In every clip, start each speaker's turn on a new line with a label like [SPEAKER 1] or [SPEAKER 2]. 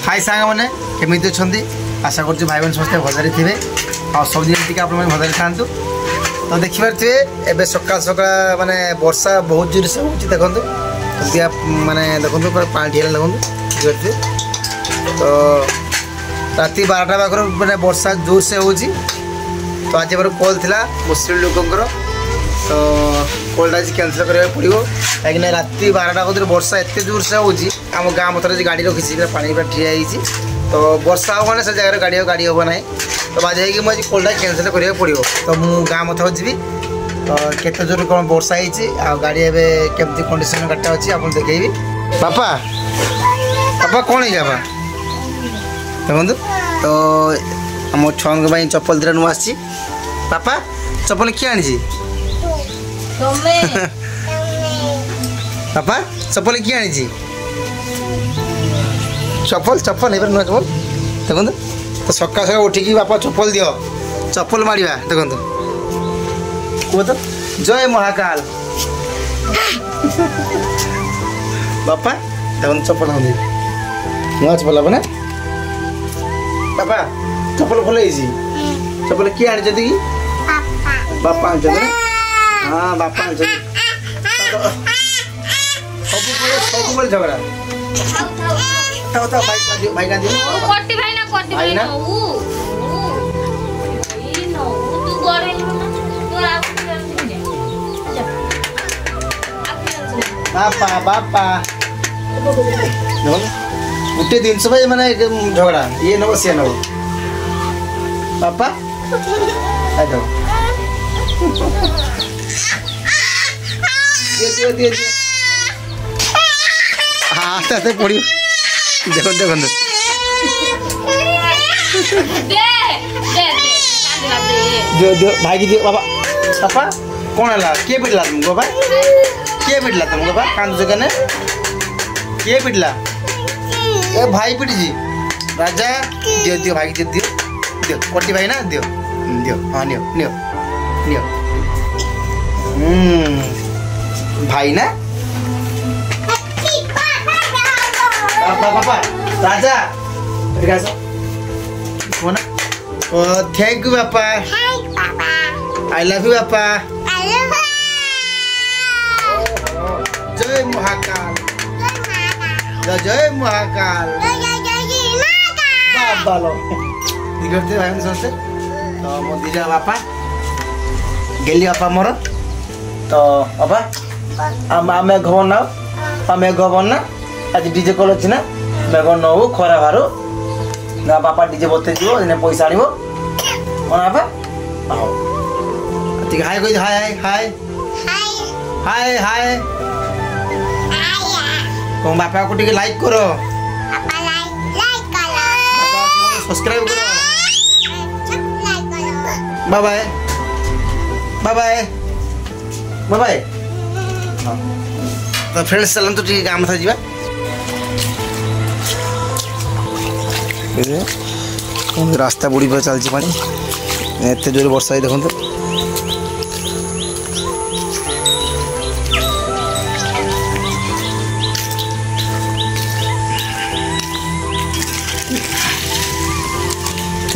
[SPEAKER 1] हाय सांग मैंने केमी अच्छा आशा कर भाई बहन समस्त भजरे थे आ सब दिन टी आप भजरे था तो देखिपे एवं सका सका मानने वर्षा बहुत जोर से हो देखो मानने देखो पानी ठेला देखो देखिए तो राति 12टा पाखर मैंने वर्षा जोर से हो तो आज मोर कॉल थी मुस्लिम लोकंर तो कॉलटा आज कैंसल करा पड़ो कहीं राति 12टा बजे वर्षा एत जोर से हो आम गाँ मत गाड़ी रखी पानी ठिया तो वर्षा हो मैंने से जगह गाड़ी हम ना तो बाजे कि मुझे कॉलटा कैंसल करा पड़ो तो मुझे गाँ मत जी तो केते जोर कौन वर्षा हो गाड़ी एवं केमती कंडीशन गाड़ी अच्छी आप देखी बापा बापा कौन है बापा देखो तो आम छुआ चप्पल दिटा नुआ आसी बापा चप्पल किए आनी बापा चप्पल किए आनी चप्पल चप्पल है नुआ चप्पल देखो तो सका सका उठिकी बापा चप्पल दियो चप्पल मारिया देखो कह तो जय महाकाल बापा देखो चप्पल नुआ चप्पल हम ना बापा चप्पल भल चप्पल किए आनी कि बापा आनी हाँ बापा आनी सब झगड़ा भाई का बापा बापा गोटे दिन भाई मैंने झगड़ा ये नब सी नब बापा हाँ आस्ते पड़ी देखो देखो भाई की दियो बाबा बापा कौन है किए पिटला तुमको बाबा किए पिटला तुमको बाबा कांदे कने किए पिटला ए भाई पिट जी राजा दियो दियो भाई दियो दियो कोटी भाई ना दियो दियो हाँ नियो नियो नियो भाई ना पापा पापा राजा कौन थैंक यू पापा आई लव यू पापा जय महाकाल जय महाकाल बाबा लो दिखते भाई समस्ते तो मो दिजा बापा गेली बापा मोर तो बाबा आम घर ना आम घर ना आज डीजे कल अच्छी ना मेघ नौ खरा बाहर ना बापा डीजे बते दिन पैसा आण कौन बापा आओ ठीक हाय कह हाय हाय हाय हाय तुम बापा को टिके लाइक करो सब्सक्राइब करो bye bye bye bye bye bye तो फ्रेंड्स चलन तो ठीक काम था जीवा रास्ता बुड़ी पर चलती पानी एत जोर वर्षा ही देखो तो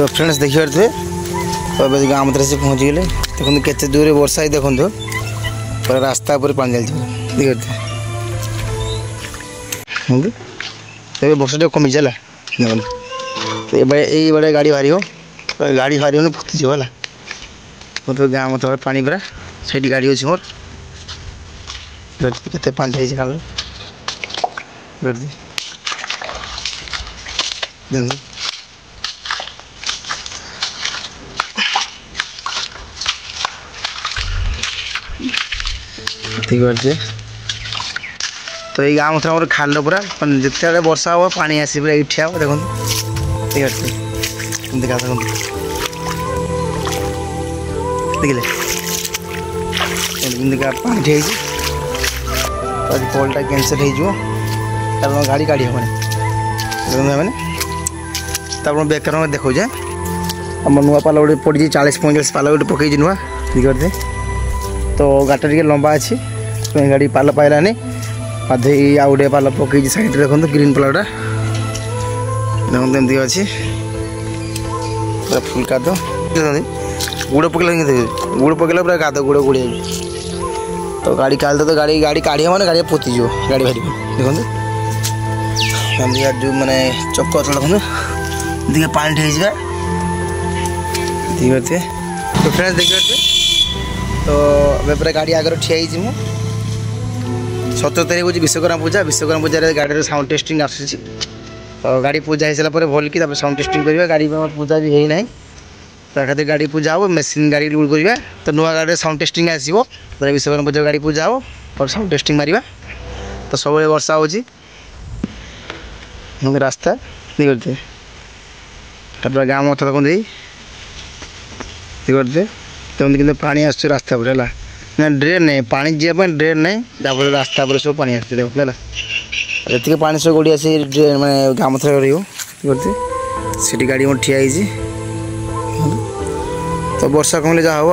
[SPEAKER 1] फ्रेंड्स देखिए तो गाँव मत से पहुँच गए देखो केते जोर वर्षा ही देखो पूरा रास्ता पर पानी चलती देखिए वर्षा कमी चला देखो तो ये बड़े गाड़ी भारी हो गाड़ी भारी हो फुटी है तो गाँव मत पानी पूरा से गाड़ी अच्छी मोर के पानी खाल ठीक है तो ये गाँव मत खाल पूरा जिते वर्षा हो पानी आसी पूरा ये ठिया देखो ठीक है देखा देखिले पानी ठे कॉलटा कैंसल हो गाड़ी काढ़ी मैंने तब बेकार में देखो आम नुआ पाल गोटे पड़ी 40-45 पाल गोटे पकई नुआ दिखते तो गाटा टे लंबा अच्छी गाड़ी पाल पाइलानी आधे आ गोटे पाल पकई साइड देखो ग्रीन पालटा देखते एमती अच्छी पूरा फुल काद गुड़ पकड़े गुड़ पकड़े पूरा काद गुड़ गुड़ तो गाड़ी काल तो गाड़ी गाड़ी काढ़ मैंने गाड़ी पोतीज गाड़ी बाहर देखो जो मैंने चक देखो देखिए पानी ठेजा देखिए तो फ्रेंड्स देखिए तो अबे पूरा गाड़ी आगे ठिया मुझे 17 तारीख हूँ विश्वकर्मा पूजा गाड़ी साउंड टेस्टिंग आसूँ तो गाड़ी पूजा हो सारापर भल कि साउंड टेस्टिंग करवा गाड़ी पूजा भी है ना तो खातिर गाड़ी पूजा हो मेसीन गाड़ी लोड करवा तो नुआ गाड़ी साउंड टेस्टिंग आसो विश्वकर्मा पूजा गाड़ी पूजा हो और साउंड टेस्टिंग मारिबा तो सब वर्षा हो रास्ता नहीं करते पूरा गाँव मत देखते देखते तमती कि पानी आस रास्ता पर है ना ड्रेन नहीं पानी जावाई ड्रेन नहीं जहाँ रास्ता पर सब पानी आस देख ये पानी सब गोड़ी आस मैं गाँव मत करते सीटी गाड़ी मोट ठिया तो वर्षा कमले जहाँ हम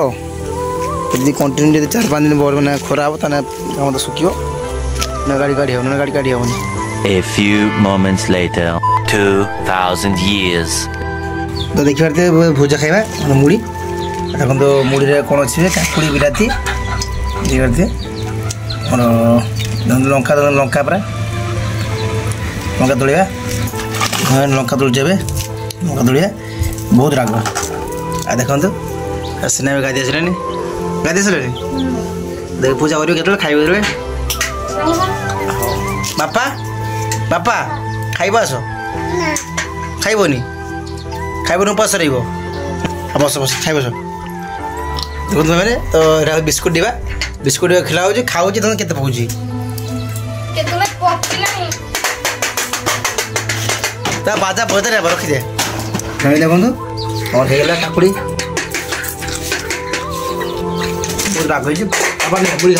[SPEAKER 1] आदि कंटिन्यू 4-5 दिन मैंने खरा हम गाँव तो सुखो ना गाड़ी काढ़ी ना गाड़ी काढ़ी हेनी
[SPEAKER 2] A few moments later, 2000 years.
[SPEAKER 1] तो देखी पारे भोजा खाइबा मुड़ी देखो तो मुड़ी कौन अच्छे काकुड़ी बिलाती देखी पारे और लंका लंका पूरा लंका तोलिया लंका तोलुचे लंका तोलिया बहुत राग आ देखो सिना गाधी आसला देख पूजा कर खाइबे बापा बापा खाइबा आस खाइबनी खाइबन उपास रही बस बस खाइब देखो मैंने तो बिस्कुट डीबा खिला हो खाऊ तुम के पकड़ बाजा बजा रखीदे देखो और होगा काकुड़ी बहुत राग बुड़ी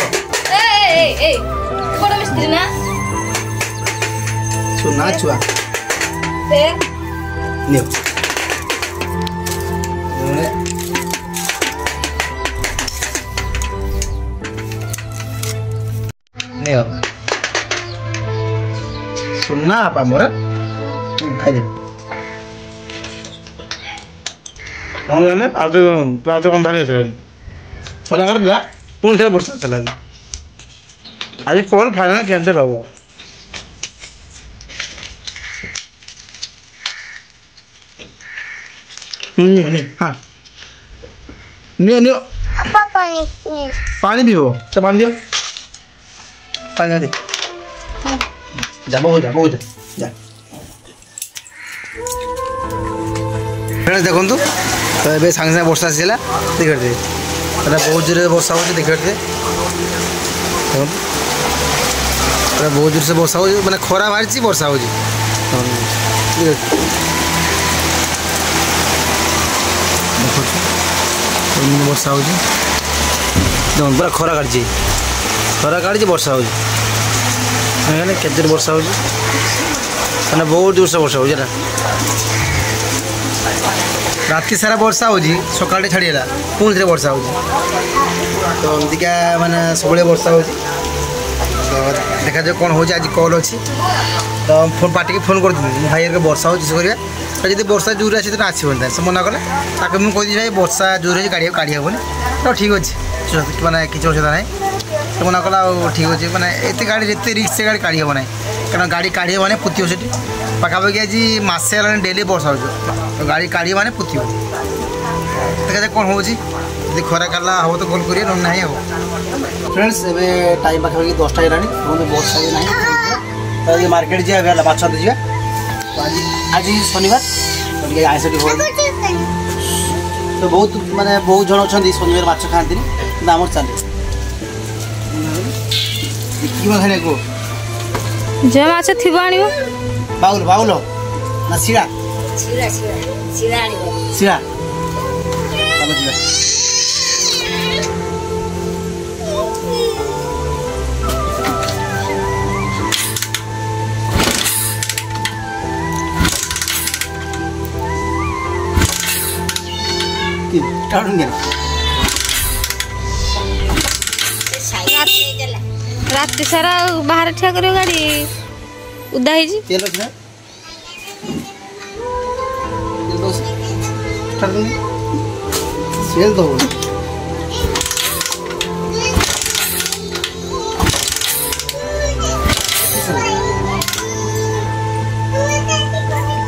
[SPEAKER 1] सुना छुआ सुनना आप मोर खाई पुणी वर्षा चला आज कौन फाइनल कैंसिल हम हाँ नियो पानी पियो तो पानी दियो पानी दे जा बहुत जा फ्रेंड्स देखो तो ये सागे सागे वर्षा आसाला देखते बहुत जोर वर्षा हो देखते बहुत जोर से वर्षा हो मैंने खरा बाहरी वर्षा हो वर्षा हो पूरा खरा काढ़ी वर्षा हो केते वर्षा हो मैंने बहुत जोर से वर्षा हो राति सारा वर्षा हो सका छाड़ीगला पुणी थे वर्षा हो तो एमतीका माने सब वर्षा हो देखा जाए कौन हो आज कल अच्छी तो फोन पार्टी के फोन कर भाई वर्षा हो जब वर्षा जोर आसी तो आसबन से मना कले मुझे कही भाई वर्षा जोर हो गाड़ी काढ़ी हेनी तो ठीक अच्छे मैंने किसी असुविधा ना तो मना कला ठीक अच्छे मैंने एत गाड़ी जिते रिक्स से गाड़ी काढ़ी हेना कारण गाड़ी काढ़ी मैंने पुतिब से पाखापाखि आज मसे डेली वर्षा हो तो गाड़ी काढ़ी मैंने पुतिब देखा जाए कौन हो खरा काला हम तो कल करिए ना हम फ्रेंड्स टाइम पाखापाखि 10टा है वर्षा भी ना मार्केट जा माछ जा आज शनिवार आइस तो बहुत माने बहुत जन अच्छा शनिवार माछ खाती आम चले खाने को
[SPEAKER 3] जे माछ थी
[SPEAKER 1] बाउल बाउल ना शिरा शिरा
[SPEAKER 3] रात सारा बाहर ठिया कर गाड़ी उदा
[SPEAKER 1] स्टार्ट करनी सेल तो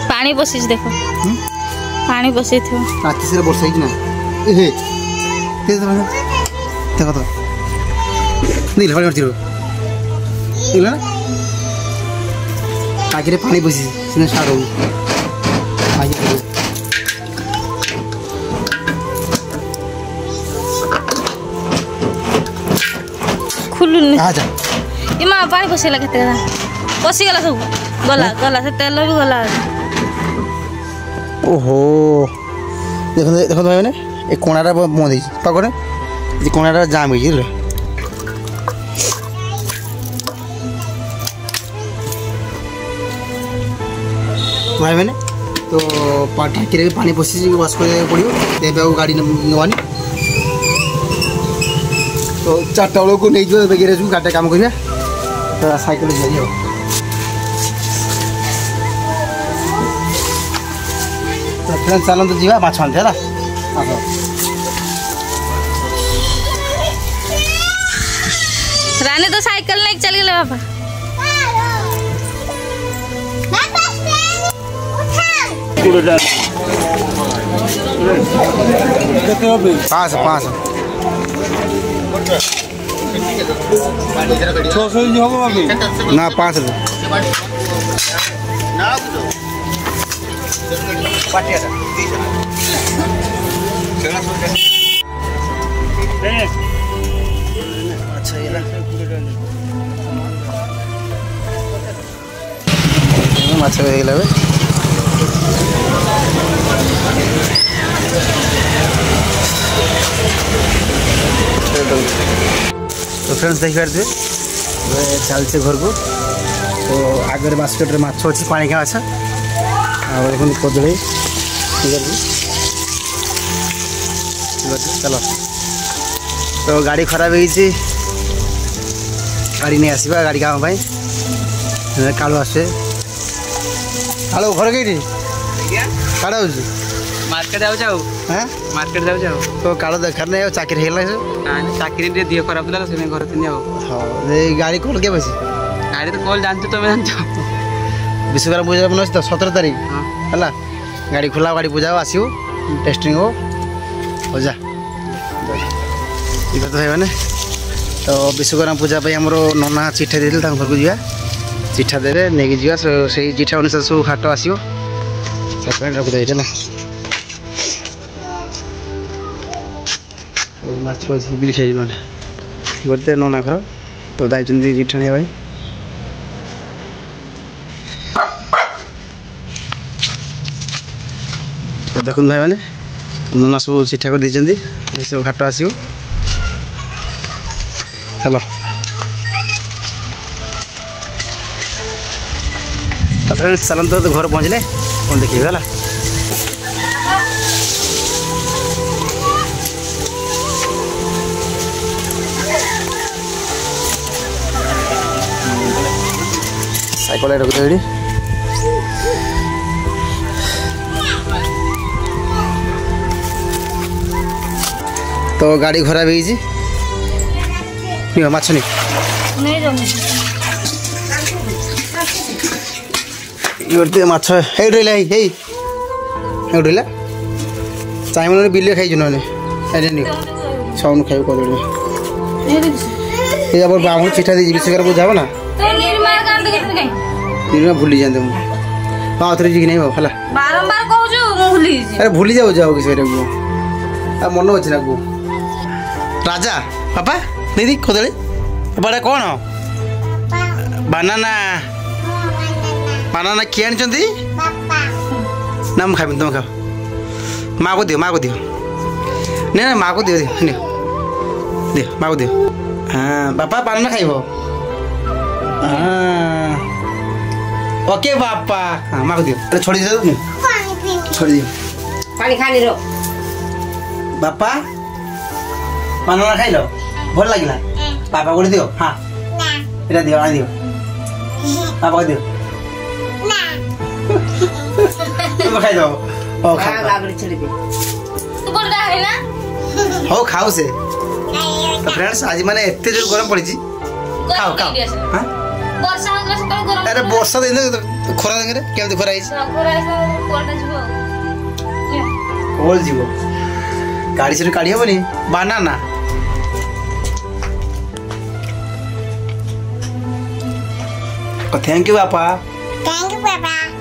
[SPEAKER 3] पानी बसी देख पानी बसई थो
[SPEAKER 1] रात से वर्षा ही ना ए देखो तो नहीं लगा करती रो ना आगे पानी बसी सिने स्टार्ट हो आगे
[SPEAKER 3] खुलुन
[SPEAKER 1] आजा
[SPEAKER 3] इमा पानी बसेला केते बसी गला सब गला गला से तेल भी गला
[SPEAKER 1] ओहो देखो देखो भाई मैंने एक कोणाटा बंद है पाकड़े ये कोणाटा जाम है रे भाई मैंने तो टाँकी रे पानी पशि वाश कर पड़ो देवे गाड़ी नवानी तो 4टा बेलू नहीं जो गैरेज को गाड़ी काम करिया तो साइकिल जाइए तो फ्रेंड्स चलते जीवा माछ आनते है
[SPEAKER 3] रानी तो साइकिल नहीं चली गले बाबा
[SPEAKER 1] पाँच पाँच 600 ना 5 अच्छा ये ना माछ लगे तो फ्रेंड्स देख पारे चलते घर को तो आगे बास्केट माछ अच्छी पानी क्या माछ देखो कदली चलो तो गाड़ी खराब है गाड़ी नहीं आसवा गाड़ी काम कालू आसे कालू घर कई काड़ा हो
[SPEAKER 4] मार्केट जाऊ
[SPEAKER 1] हाँ
[SPEAKER 4] मार्केट जाऊ
[SPEAKER 1] तो कालो देखार नहीं चाकरी है
[SPEAKER 4] चाकरी दिह खराब था से घर थी
[SPEAKER 1] हाँ गाड़ी कल के बसी
[SPEAKER 4] गाड़ी तो कल जानते तुम जानते
[SPEAKER 1] विश्वकर्मा पूजा मन तो 17 तारीख है गाड़ी खोला गाड़ी पूजा आसो टेस्टिंग हो जा भाई मैंने तो विश्वकर्मा पूजा आमर नना चिठा दे घर को जा चिठा देवे नहीं जा से चिठा अनुसार सब हाट आसो रखी ना माछ बिल खाई गते नना घर तो दायित्व चिठा नहीं भाई तो देखो भाई मैंने नना सब चिठा कर दी सब घाट आसो चलो चलते तो घर पहुँचले कौन देखिए है साइकिल रखी तो गाड़ी खराब है माछ नहीं माछ रहा चाहे मैंने बिल खाई ना सब खाई कदली ये चिठा दी विश्वकर्मा पूजा हो ना भूली जाते हाँ थे जी नहीं अरे भूली जाओ जाओ कि मन अच्छे ना को राजा पापा दीदी कदली बड़ा कौन बानाना बानाना किए आनी ना मुझे खाई तुम खाओ माँ को दियो नहीं ना माँ को दियो दियो माँ को दियो हाँ बापा बानाना खाइब हाँ ओके बापा हाँ माँ को दियो अरे छोड़ दियो छोड़ दियो
[SPEAKER 5] पानी खानी रो
[SPEAKER 1] बापा बानाना खाई लो भल लगे पापा को दियो हाँ इधर दियो आनी दियो पापा को दियो तुम खाई दो ओ खा
[SPEAKER 3] तू बोल रहा है ना
[SPEAKER 1] हो खाओ से तो फ्रेंड्स आज माने एते जोर गरम पड़ी खाओ खाओ हां
[SPEAKER 3] वर्षा होगला से तो गरम
[SPEAKER 1] अरे वर्षा दिन खरा दिन रे केमते खरा आइछ
[SPEAKER 3] खरा से कोल्ड जीवो
[SPEAKER 1] कोल जीवो गाड़ी से काढी हबनी बनाना थैंक यू पापा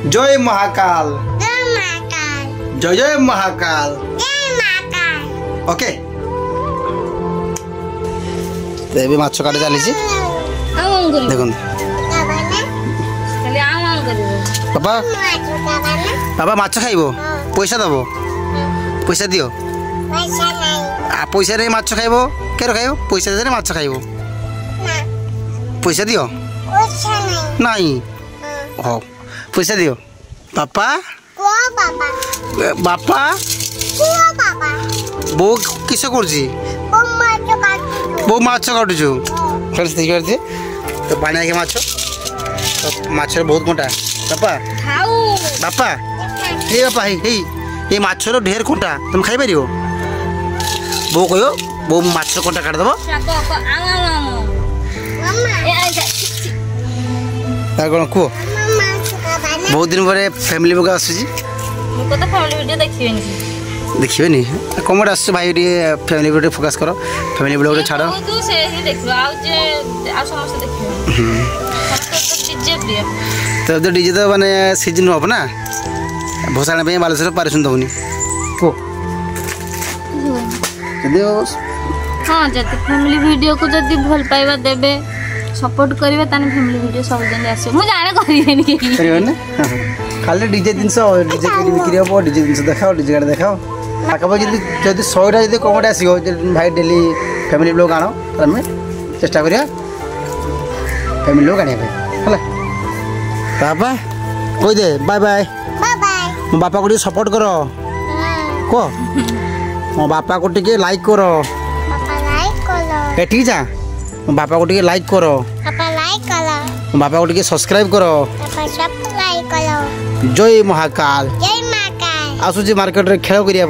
[SPEAKER 1] जय महाकाल जय जय महाकाल ओके तो ये माछ काटे चली
[SPEAKER 3] आम करी
[SPEAKER 1] देखो
[SPEAKER 3] खाली आम करी
[SPEAKER 1] पापा पापा माछ खाइबो पैसा दबो पैसा दियो आ पैसा रे माछ खाइबो केरो खाइबो पैसा दे माछ खाइबो पैसा दियो नहीं हो पैसा दियो पापा बापा बो किस करछि बो माछ काटुछु फ्रेंड्स देखि करथे तो बाणिया के माछ तो माछ बहुत मोटा पापा
[SPEAKER 3] खाऊ
[SPEAKER 1] बापा हे बापा हे ये माछ रो ढेर कोंटा तुम खाइ परियो बो कयो बो माछ कोंटा काट दबो
[SPEAKER 3] आम ए आजा
[SPEAKER 1] तार कोन को बहुत दिन पर फैमिली बगा आसुजी
[SPEAKER 3] मुको तो फैमिली वीडियो देखिबेनी
[SPEAKER 1] देखिबेनी कमेंट आसु भाई रे फैमिली वीडियो फोकस करो फैमिली वीडियो छाड़ो
[SPEAKER 3] तू से ही देखबो आ जे आ समस्त देखिबो डीजे प्रिय
[SPEAKER 1] तो डीजे तो माने सीजन हो ना भोसाण पे बालेश्वर पारिसन दउनी को जदि
[SPEAKER 3] हां जति फैमिली वीडियो को जति भल पाइबा देबे सपोर्ट करिवे ताने फैमिली वीडियो सब जन आसे मु जाने करिवेनी के
[SPEAKER 1] करिवे ना खाली डीजे दिन से डीजे के बिक्री हो डीजे दिन से देखाओ डीजे गाड़ी देखाओ आकबो जदि 100 टा जदि कमेंट आसीगो भाई डेली फैमिली ब्लॉग आनो तमे चेष्टा करिया फैमिली ब्लॉग आने भाई हला पापा कोई दे बाय बाय मो बापा को सपोर्ट करो को मो बापा को टिके लाइक करो ए ठीक जा मो बापा को टिके लाइक करो मो बापा को टिके सब्सक्राइब करो जय महाकाल आसुची मार्केट रे खेल करिया